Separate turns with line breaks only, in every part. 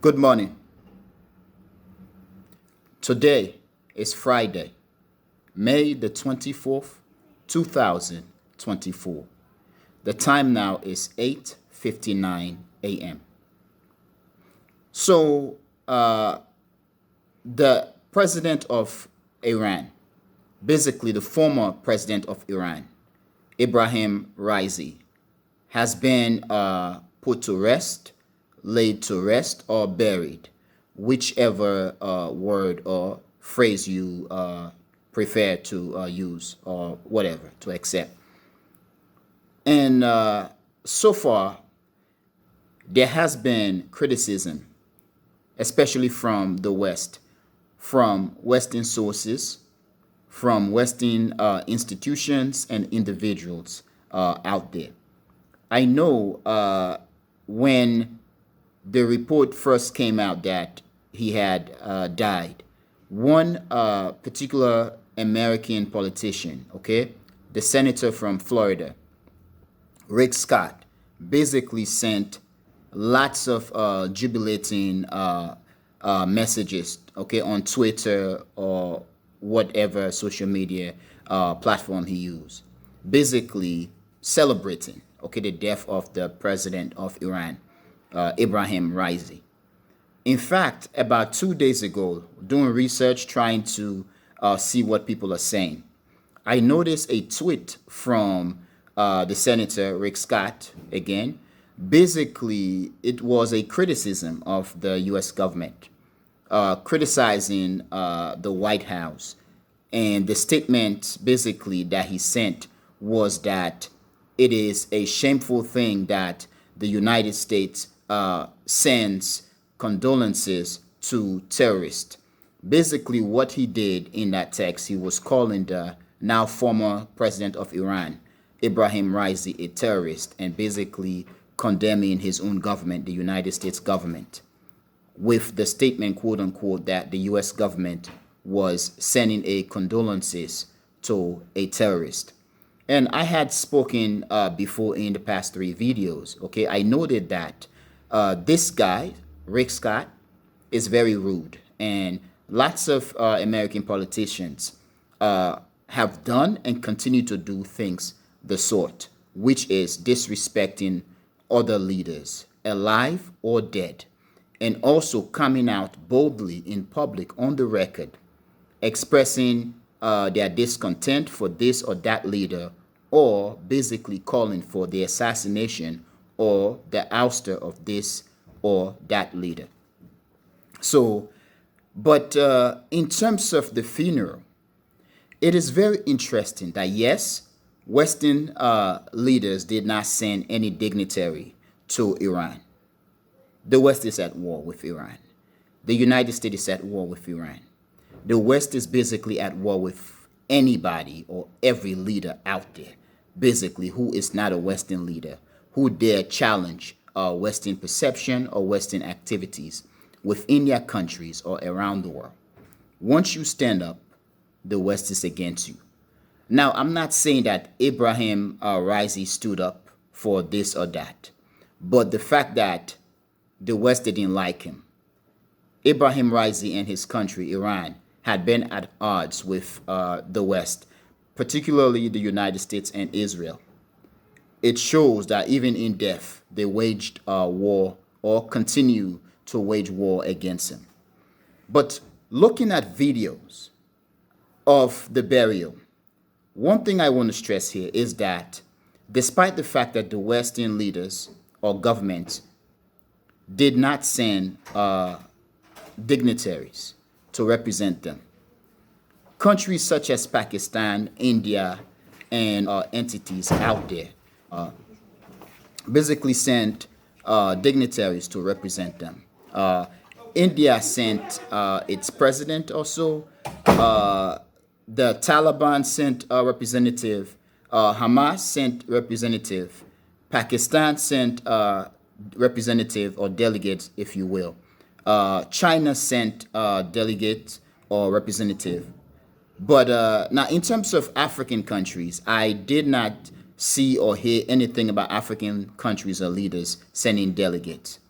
Good morning. Today is Friday, May the 24th, 2024. The time now is 8:59 a.m. So, the president of Iran, basically the former president of Iran, Ebrahim Raisi, has been put to rest, laid to rest, or buried, whichever word or phrase you prefer to use or whatever to accept. And so far, there has been criticism, especially from the West, from Western sources, from Western institutions and individuals out there. I know when the report first came out that he had died, one particular American politician, okay, the senator from Florida, Rick Scott, basically sent lots of jubilating messages, okay, on Twitter or whatever social media platform he used, basically celebrating, okay, the death of the president of Iran, Ebrahim Raisi. In fact, about 2 days ago, doing research, trying to see what people are saying, I noticed a tweet from the senator, Rick Scott, again. Basically, it was a criticism of the U.S. government, criticizing the White House. And the statement basically that he sent was that it is a shameful thing that the United States sends condolences to terrorists. Basically, what he did in that text, he was calling the now former president of Iran, Ebrahim Raisi, a terrorist, and basically condemning his own government, the United States government, with the statement, quote unquote, that the US government was sending a condolences to a terrorist. And I had spoken before in the past 3 videos, okay? I noted that this guy, Rick Scott, is very rude. And lots of American politicians have done and continue to do things the sort, which is disrespecting other leaders, alive or dead, and also coming out boldly in public on the record, expressing their discontent for this or that leader, or basically calling for the assassination or the ouster of this or that leader. So, but in terms of the funeral, it is very interesting that yes, Western leaders did not send any dignitary to Iran. The West is at war with Iran. The United States is at war with Iran. The West is basically at war with anybody or every leader out there, basically, who is not a Western leader, who dare challenge Western perception or Western activities within their countries or around the world. Once you stand up, the West is against you. Now, I'm not saying that Ebrahim Raisi stood up for this or that, but the fact that the West didn't like him, Ebrahim Raisi and his country, Iran, had been at odds with the West, particularly the United States and Israel. It shows that even in death, they waged war or continue to wage war against him. But looking at videos of the burial, one thing I want to stress here is that despite the fact that the Western leaders or governments did not send dignitaries to represent them, countries such as Pakistan, India, and entities out there basically sent dignitaries to represent them. India sent its president also. The Taliban sent a representative. Hamas sent representative. Pakistan sent representative or delegates, if you will. China sent delegate or representative. But now, in terms of African countries, I did not see or hear anything about African countries or leaders sending delegates.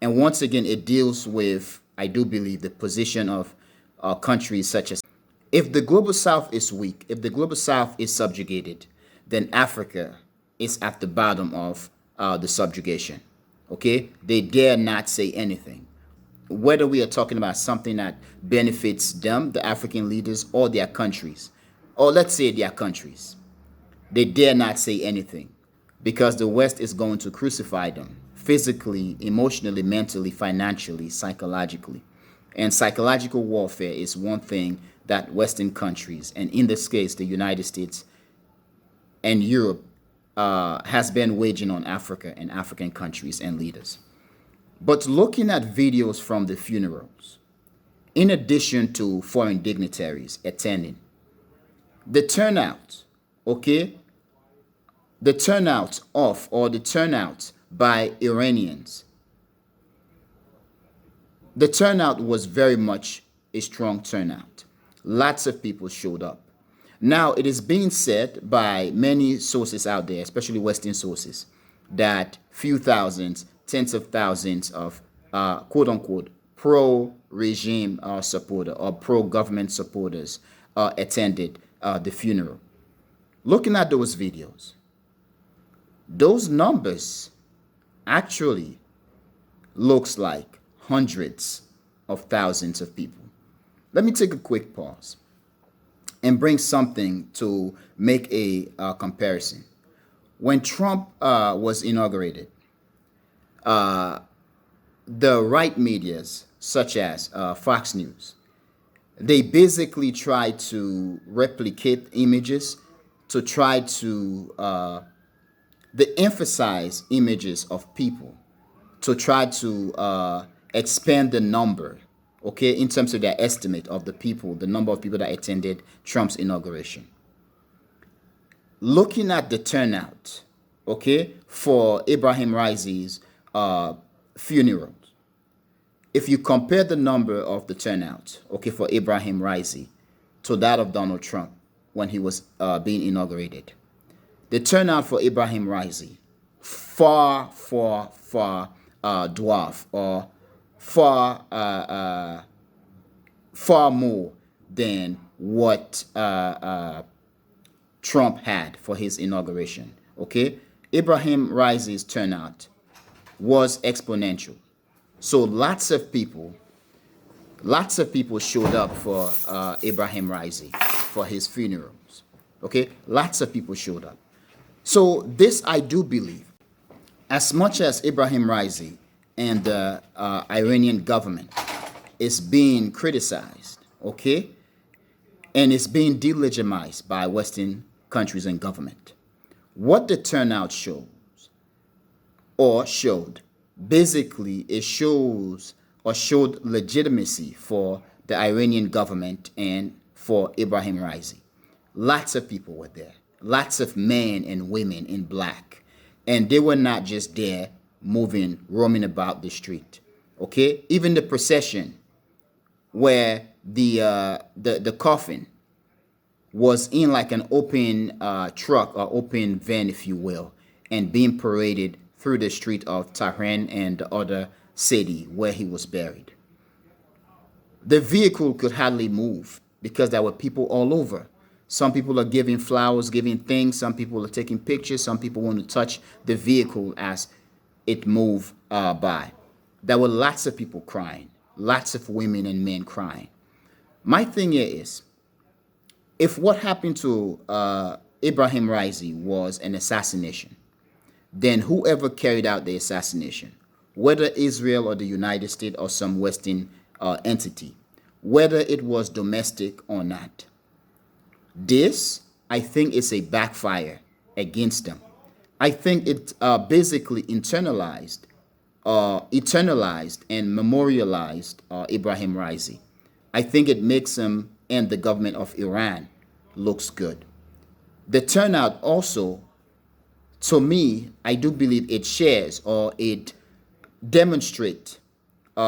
And once again, it deals with, I do believe, the position of countries such as, if the global south is weak, if the global south is subjugated, then Africa is at the bottom of the subjugation. Okay? They dare not say anything. Whether we are talking about something that benefits them, the African leaders, or their countries, or let's say their countries, they dare not say anything because the West is going to crucify them physically, emotionally, mentally, financially, psychologically. And psychological warfare is one thing that Western countries, and in this case, the United States and Europe, has been waging on Africa and African countries and leaders. But looking at videos from the funerals, in addition to foreign dignitaries attending, the turnout, okay, the turnout of, or the turnout by Iranians, the turnout was very much a strong turnout. Lots of people showed up. Now, it is being said by many sources out there, especially Western sources, that few thousands, tens of thousands of quote unquote pro-regime supporter or pro-government supporters attended the funeral. Looking at those videos, those numbers actually looks like hundreds of thousands of people. Let me take a quick pause and bring something to make a comparison. When Trump was inaugurated, the right medias, such as Fox News, they basically tried to replicate images to try to they emphasize images of people to try to expand the number, okay, in terms of their estimate of the people, the number of people that attended Trump's inauguration. Looking at the turnout, okay, for Ebrahim Raisi's funeral, if you compare the number of the turnout, okay, for Ebrahim Raisi to that of Donald Trump when he was being inaugurated, the turnout for Ebrahim Raisi far dwarf or far more than what Trump had for his inauguration. Okay, Ebrahim Raisi's turnout was exponential. So lots of people showed up for Ebrahim Raisi for his funerals. Okay, lots of people showed up. So this, I do believe, as much as Ebrahim Raisi and the Iranian government is being criticized, okay, and it's being delegitimized by Western countries and government, what the turnout shows or showed, basically it shows or showed legitimacy for the Iranian government and for Ebrahim Raisi. Lots of people were there. Lots of men and women in black. And they were not just there moving, roaming about the street. Okay? Even the procession where the coffin was in like an open truck or open van, if you will, and being paraded through the street of Tehran and the other city where he was buried. The vehicle could hardly move because there were people all over. Some people are giving flowers, giving things. Some people are taking pictures. Some people want to touch the vehicle as it moved by. There were lots of people crying, lots of women and men crying. My thing here is, if what happened to Ebrahim Raisi was an assassination, then whoever carried out the assassination, whether Israel or the United States or some Western entity, whether it was domestic or not, this, I think, is a backfire against them. I think it basically eternalized and memorialized Ebrahim Raisi. I think it makes him and the government of Iran looks good. The turnout also, to me, I do believe it shares or it demonstrates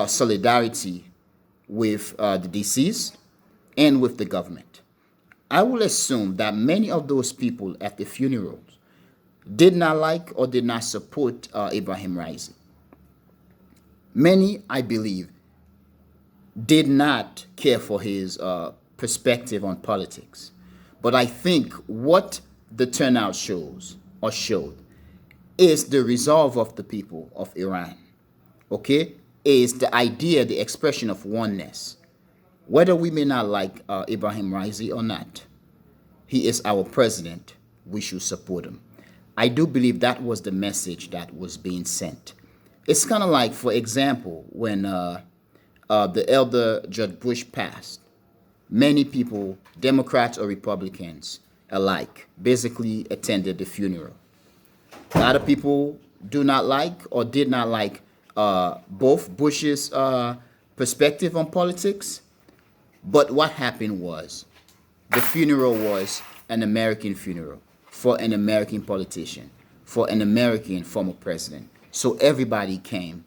solidarity with the deceased and with the government. I will assume that many of those people at the funerals did not like or did not support Ebrahim Raisi. Many, I believe, did not care for his perspective on politics. But I think what the turnout shows or showed is the resolve of the people of Iran, okay? Is the idea, the expression of oneness. Whether we may not like Ebrahim Raisi or not, he is our president. We should support him. I do believe that was the message that was being sent. It's kind of like, for example, when the elder Judge Bush passed, many people, Democrats or Republicans alike, basically attended the funeral. A lot of people do not like or did not like both Bush's perspective on politics. But what happened was the funeral was an American funeral for an American politician, for an American former president. So everybody came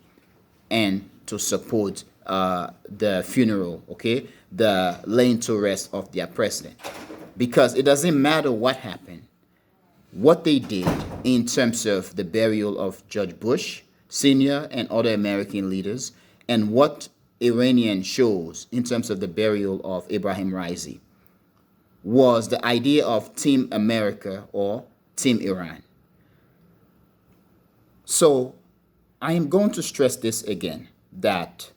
and to support the funeral, okay, the laying to rest of their president. Because it doesn't matter what happened, what they did in terms of the burial of Judge Bush Sr. and other American leaders, and what Iranian shows in terms of the burial of Ebrahim Raisi, was the idea of Team America or Team Iran. So I am going to stress this again, that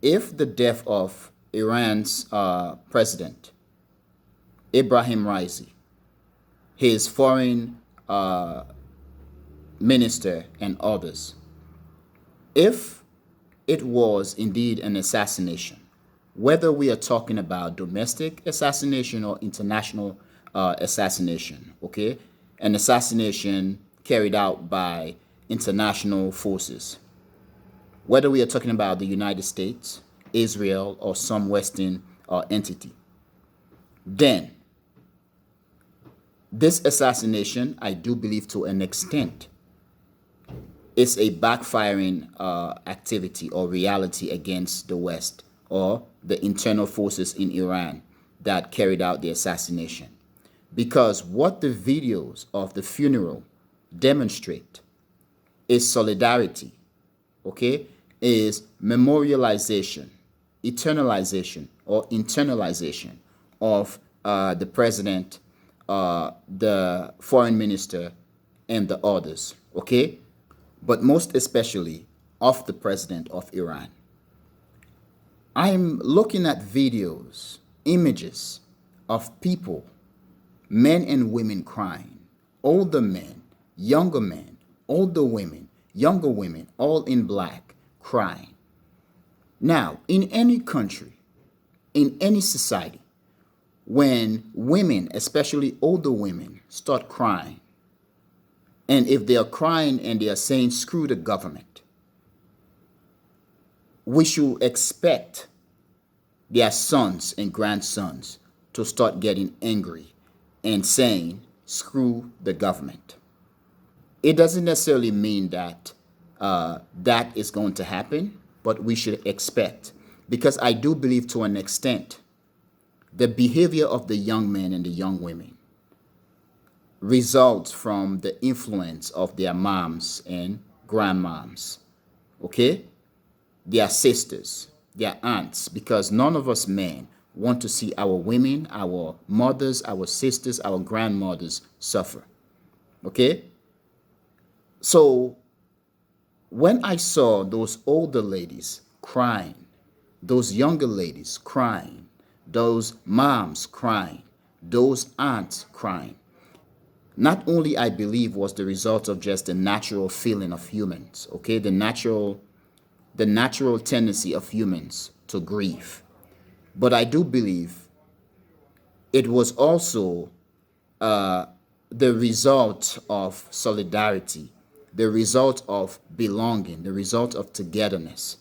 if the death of Iran's president, Ebrahim Raisi, his foreign minister and others, if it was indeed an assassination, whether we are talking about domestic assassination or international assassination, okay, an assassination carried out by international forces, whether we are talking about the United States, Israel, or some Western entity, then this assassination, I do believe to an extent, is a backfiring activity or reality against the West or the internal forces in Iran that carried out the assassination. Because what the videos of the funeral demonstrate is solidarity, okay, is memorialization, eternalization, or internalization of the president, the foreign minister, and the others, okay? But most especially of the president of Iran. I'm looking at videos, images of people, men and women crying, older men, older women, younger women, all in black, crying. Now, in any country, in any society, when women, especially older women, start crying, and if they are crying and they are saying, screw the government, we should expect their sons and grandsons to start getting angry and saying, screw the government. It doesn't necessarily mean that that is going to happen, but we should expect. Because I do believe to an extent, the behavior of the young men and the young women results from the influence of their moms and grandmoms, okay? Their sisters, their aunts, because none of us men want to see our women, our mothers, our sisters, our grandmothers suffer, okay? So when I saw those older ladies crying, those younger ladies crying, those moms crying, those aunts crying, not only I believe was the result of just the natural feeling of humans, okay, the natural tendency of humans to grieve, but I do believe it was also the result of solidarity, the result of belonging, the result of togetherness,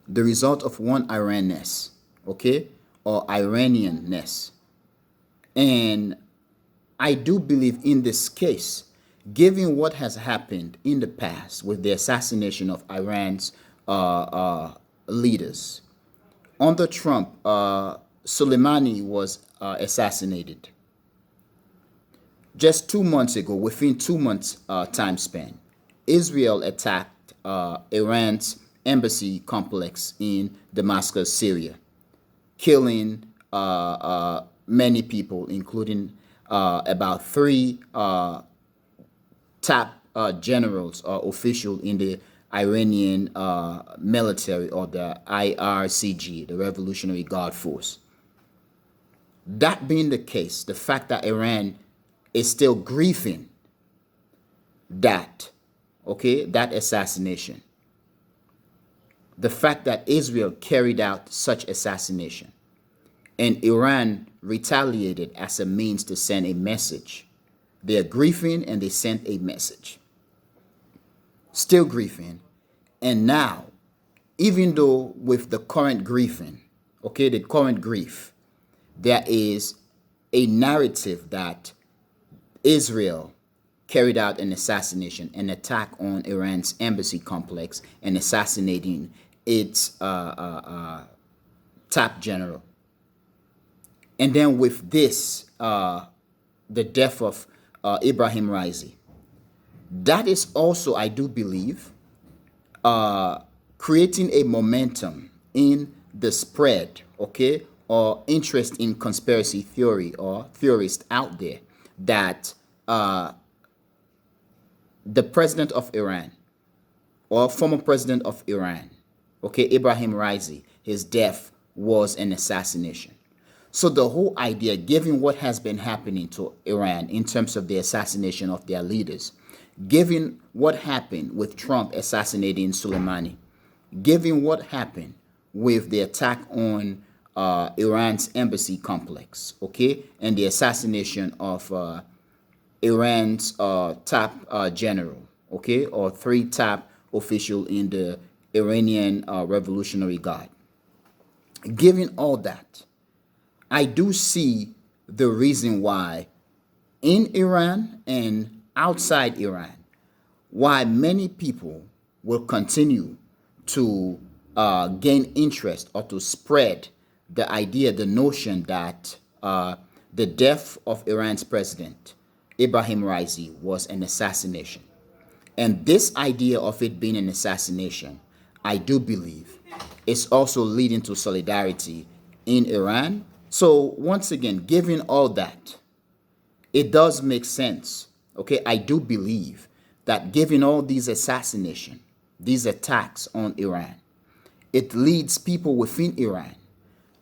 the result of one Iranness, okay, or Iranianness. And I do believe in this case, given what has happened in the past with the assassination of Iran's leaders. Under Trump, Soleimani was assassinated. Just 2 months ago, within 2 months time span, Israel attacked Iran's embassy complex in Damascus, Syria, killing many people, including about three top generals or officials in the Iranian military, or the IRCG, the Revolutionary Guard Force. That being the case, the fact that Iran is still grieving that assassination, the fact that Israel carried out such assassination and Iran retaliated as a means to send a message. They are grieving and they sent a message. Still grieving. And now, even though with the current grieving, the current grief, there is a narrative that Israel carried out an assassination, an attack on Iran's embassy complex, and assassinating its top general. And then with this, the death of Ebrahim Raisi, that is also, I do believe, creating a momentum in the spread, or interest in conspiracy theory or theorists out there that the president of Iran, or former president of Iran, Ebrahim Raisi, his death was an assassination. So the whole idea, given what has been happening to Iran in terms of the assassination of their leaders, given what happened with Trump assassinating Soleimani, given what happened with the attack on Iran's embassy complex, and the assassination of Iran's top general, or three top officials in the Iranian Revolutionary Guard. Given all that, I do see the reason why in Iran and outside Iran, why many people will continue to gain interest or to spread the idea, the notion that the death of Iran's president, Ebrahim Raisi, was an assassination. And this idea of it being an assassination, I do believe, is also leading to solidarity in Iran. So once again, given all that, it does make sense. I do believe that given all these assassinations, these attacks on Iran, it leads people within Iran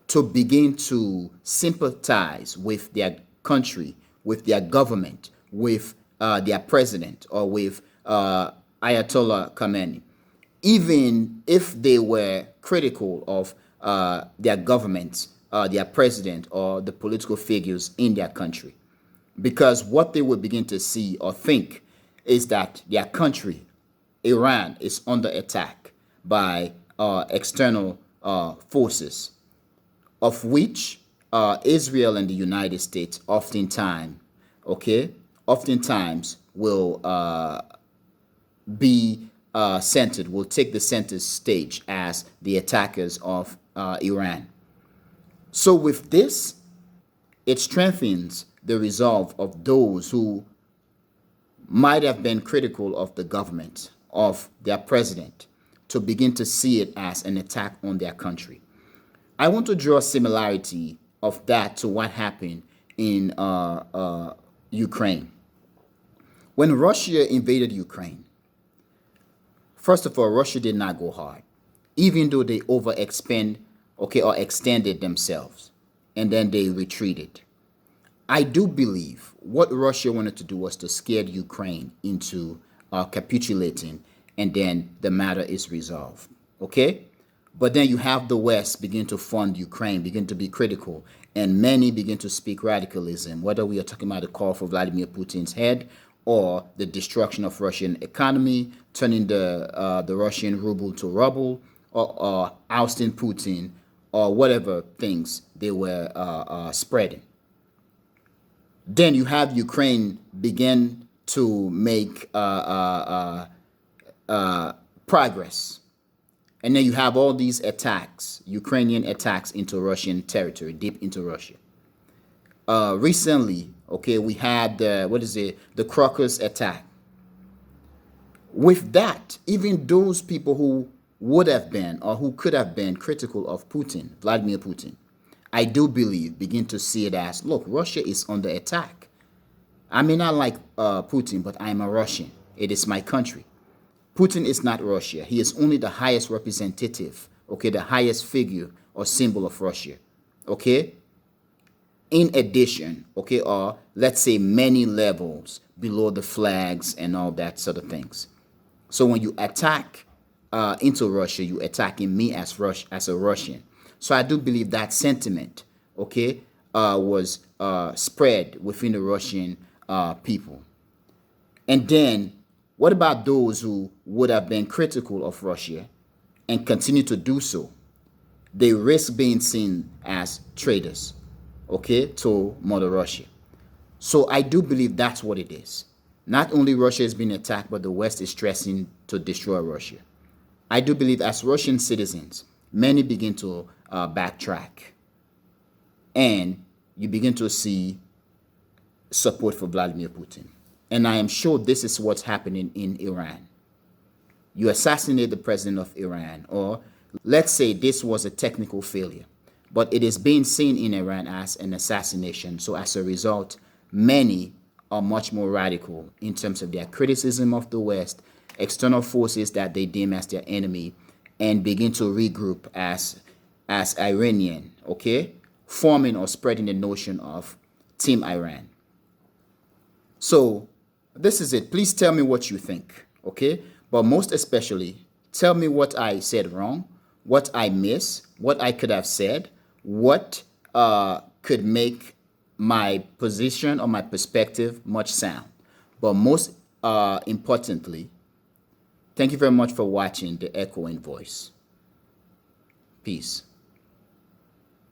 to begin to sympathize with their country, with their government, with their president, or with Ayatollah Khamenei, even if they were critical of their government, their president, or the political figures in their country. Because what they would begin to see or think is that their country, Iran, is under attack by external forces, of which Israel and the United States oftentimes will be centered, will take the center stage as the attackers of Iran. So with this, it strengthens the resolve of those who might have been critical of the government, of their president, to begin to see it as an attack on their country. I want to draw a similarity of that to what happened in Ukraine. When Russia invaded Ukraine, first of all, Russia did not go hard, even though they or extended themselves, and then they retreated. I do believe what Russia wanted to do was to scare Ukraine into capitulating, and then the matter is resolved. But then you have the West begin to fund Ukraine, begin to be critical, and many begin to speak radicalism, whether we are talking about the call for Vladimir Putin's head or the destruction of Russian economy, turning the Russian ruble to rubble, or ousting Putin, or whatever things they were spreading. Then you have Ukraine begin to make progress. And then you have all these attacks, Ukrainian attacks into Russian territory, deep into Russia. Recently, we had the Crocus attack. With that, even those people who would have been or who could have been critical of Putin, Vladimir Putin, I do believe begin to see it as, look, Russia is under attack. I may not like Putin, but I'm a Russian. It is my country. Putin is not Russia. He is only the highest representative, okay, the highest figure or symbol of Russia, okay? In addition, okay, or let's say many levels below the flags and all that sort of things. So when you attack into Russia, you attacking me as a Russian. So I do believe that sentiment, okay, was spread within the Russian people. And then, what about those who would have been critical of Russia and continue to do so? They risk being seen as traitors, okay, to Mother Russia. So I do believe that's what it is. Not only Russia is being attacked, but the West is stressing to destroy Russia. I do believe as Russian citizens, many begin to backtrack. And you begin to see support for Vladimir Putin. And I am sure this is what's happening in Iran. You assassinate the president of Iran, or let's say this was a technical failure, but it is being seen in Iran as an assassination. So as a result, many are much more radical in terms of their criticism of the West, external forces that they deem as their enemy, and begin to regroup as Iranian, okay, forming or spreading the notion of Team Iran. So this is it. Please tell me what you think, okay? But most especially, tell me what I said wrong, what I missed, what I could have said, what could make my position or my perspective much sound. But most importantly, thank you very much for watching The Echoing Voice. Peace.